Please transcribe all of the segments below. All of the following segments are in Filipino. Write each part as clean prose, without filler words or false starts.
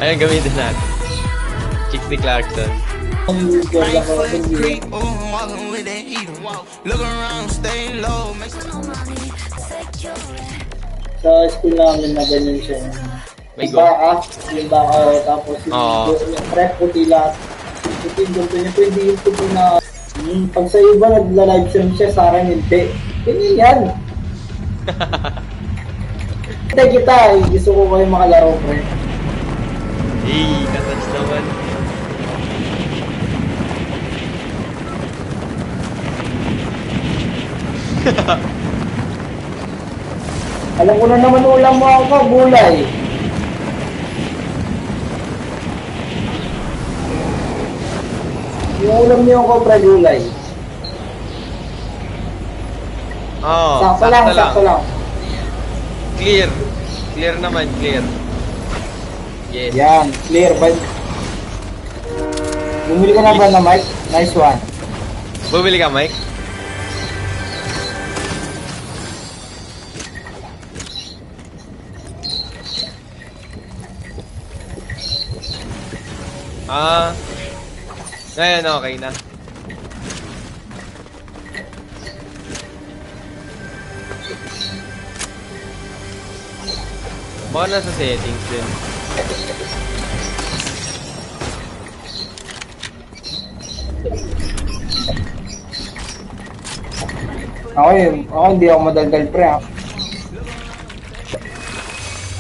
Ayun, gamitin natin. Chicks ni Clarkson. Sa school namin na ganyan siya. May Yung go. baka, yung baka, tapos Oo. yung prep puti lahat. Puti doon, pwede yung puti na, pag sa iba nagla-live stream siya, sa akin hindi. Ganyan yan. Kita, gusto ko kayo makalaro, pre. Katouch naman. Alam ko na naman ulam mo ako, gulay. Yung ulam niyo ako, pre, gulay. Oo, Sakto lang, sakto lang. Clear. Clear naman, clear. Yes. Yan, clear. Bumili ka na ba na mic? Nice one. Bumili ka, Mike? Ngayon okay na. Baka nasa settings din. Ako hindi ako madaldal, pre.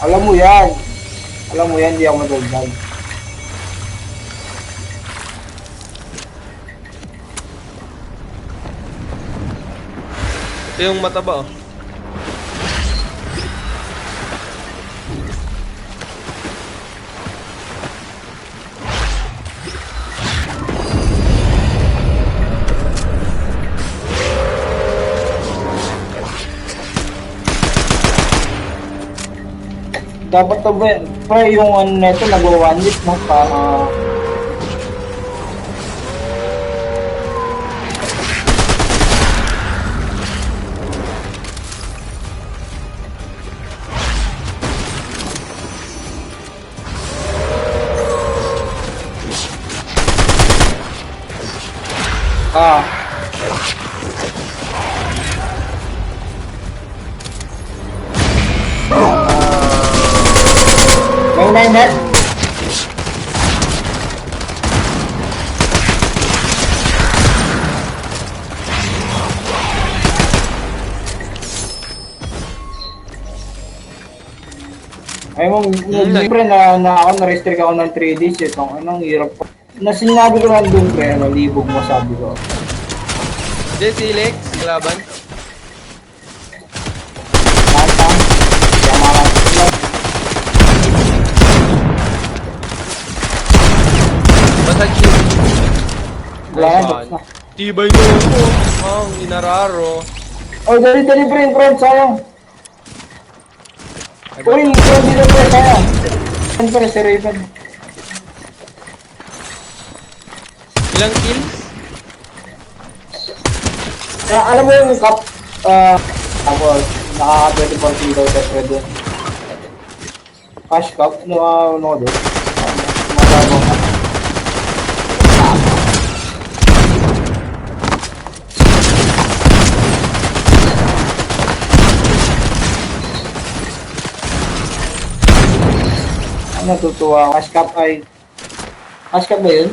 Alam mo yan, hindi ako madaldal. Ito yung mataba, oh. Dapat to ba, pre, yung ano neto, nagwa 1 week, no? Para... May 9 net? Ay mo, pre, na-restrict ako ng 3 days. Itong anong hirap po. Na sinabi ko lang doon, pre, libog mo, sabi ko. Hindi, si Lex, kalaban. Tantang, yamaran. Basag shield. Wala yan, Nice tapos one. na. Tibay nyo ako. Ang inararo. Oh, dali, friend, sayang. Uy, friend, dito, pre, sayang. Friend, pre, si Raven. Ilang kills? Alam mo yung cup, tapos, nakaka-24 kilo sa thread doon. Cash cup, ano doon? Magagawa ka. Natutuwa. Cash cup ay... Cash cup ba yun?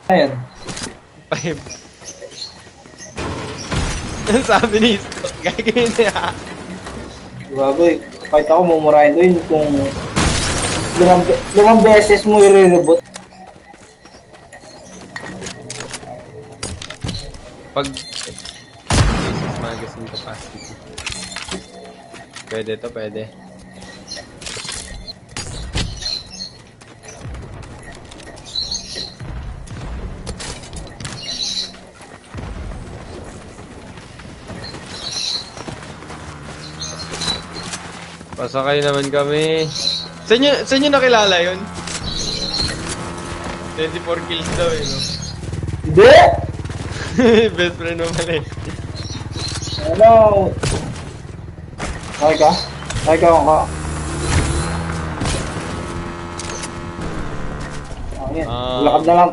Ayan. 5. Ang sabi ni Scott, gagawin niya. Bagoy, kahit ako mumurahin doon kung limang beses mo i-reboot. Pag... magazine capacity. Pwede to, pwede. Pasakay naman kami. Saan nyo nakilala yun? 24 kills daw eh, no? Hindi! Best friend mo pala eh. Ano? Okay ka? Okay ka ako. Ayan, Ah. maglakad na lang.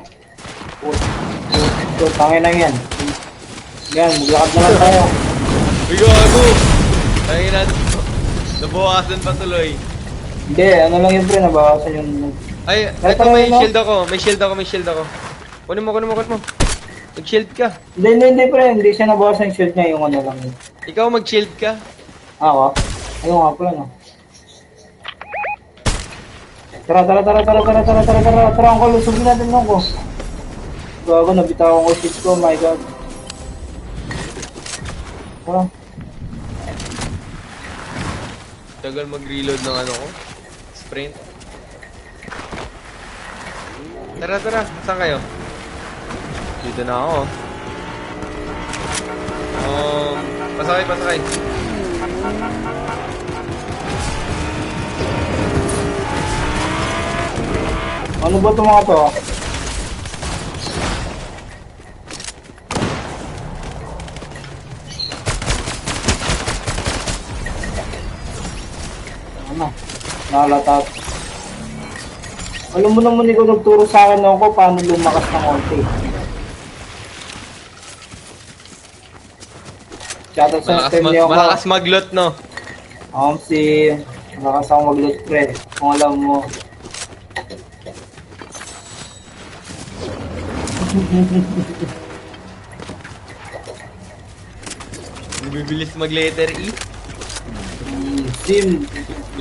Tangin na yan. Yan, maglakad na lang tayo. Uy, gago! Tangin na. Nabawasan pa tuloy. Hindi, ano lang yun pre, nabawasan yung... Ay, Tara, eto tara, may no? shield ako. May shield ako, may shield ako. Kunin mo, kunin mo, kunin mo. Mag-shield ka. Hindi pre, hindi siya nabawasan yung shield niya, yung ano lang yun. Ikaw mag-shield ka. Ako? Ayun nga pala, no? Tara, ang kalusog natin lang ko. Gago, nabitawan ko yung shield ko, my god. Tara. Tagal mag-reload ng ano ko. Sprint. Tara, tara. Saan kayo? Dito na ako. Pasakay, pasakay. Ano ba itong mga to? Ano? Nalatat. Alam mo naman ikaw nagturo sa akin ako paano lumakas ng konti. Shoutout sa stream niyo ako. Malakas maglot, no? Si malakas ako mag-loot pre. Kung alam mo. Bibilis mag-letter E. Sim.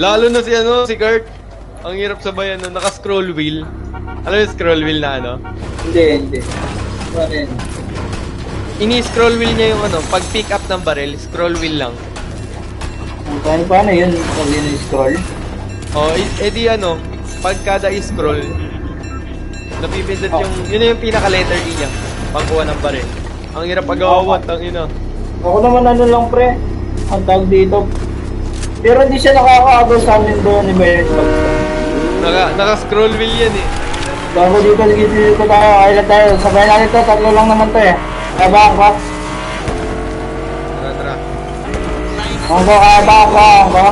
Lalo na si si Kurt. Ang hirap sabayan no, naka-scroll wheel. Alam mo yung scroll wheel na ano? Hindi. Ano yun? Ini-scroll wheel niya yung pag pick up ng barrel, scroll wheel lang. Paano yun? Pag yun yung scroll? Di pag kada i-scroll, napipindot yun yung pinaka-letter E niya, pagkuha ng barrel. Ang hirap pag-awan, tangina. Ako naman ano lang pre, ang tawag dito. Pero hindi siya nakakaagaw sa amin doon ni Bayan. Naka-scroll wheel yan eh. Bago dito tayo, kailan tayo. Sabay natin to, tatlo lang naman to eh. Kaya ba ako? Tara, tara. Kaya ba ako?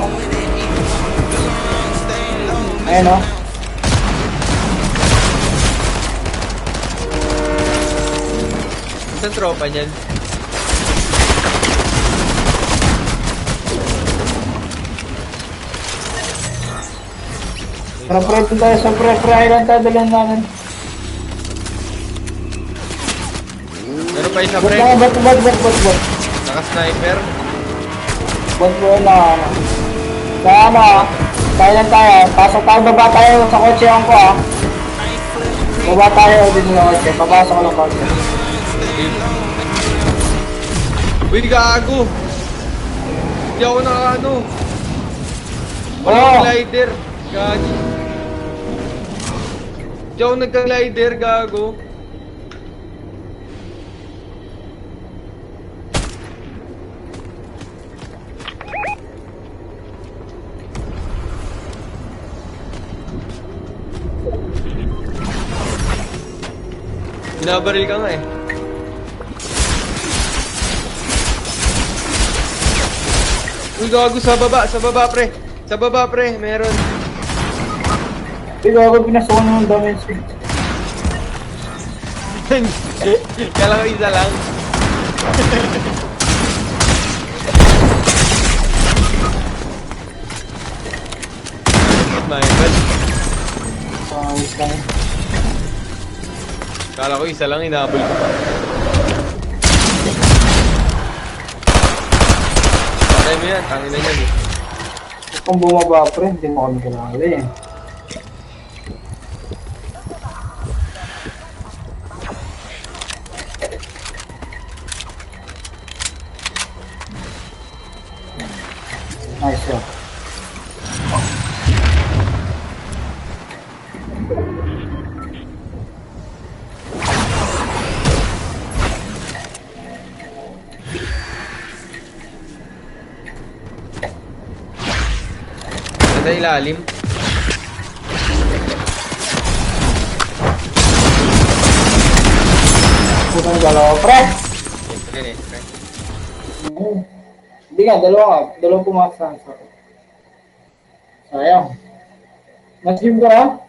Ayun o. Saan tropa niyan? Tara pre, dun tayo sa pre, island tayo, dalhin namin. Meron pa isa Bot pre. lang, bot. Naka-sniper. Bot na ano. Kaya ano tayo lang tayo. Pasok tayo, baba tayo sa kotse ko ah. Baba tayo din sa kotse, papasok ko ng kotse. Uy, gago! Hindi ako naka-ano. Wala Oo. akong glider. Gagi. Hindi ako nagka-glider, gago. Binabaril ka nga eh. Uy, gago sa baba pre. Sa baba pre, meron. Ikaw ako pinasukan ng damage eh. Kala ko isa lang. My God. Ayos lang. Kala ko isa lang, inaabol ko pa. Patay mo yan, tangin na yan eh. Kung bumaba pre, hindi mo kami kailangan eh. Nice one. Sa ilalim. Putang dalawa pre. Sige, pre. Hindi nga, dalawa pumasok sa sayang. Mas game ka na?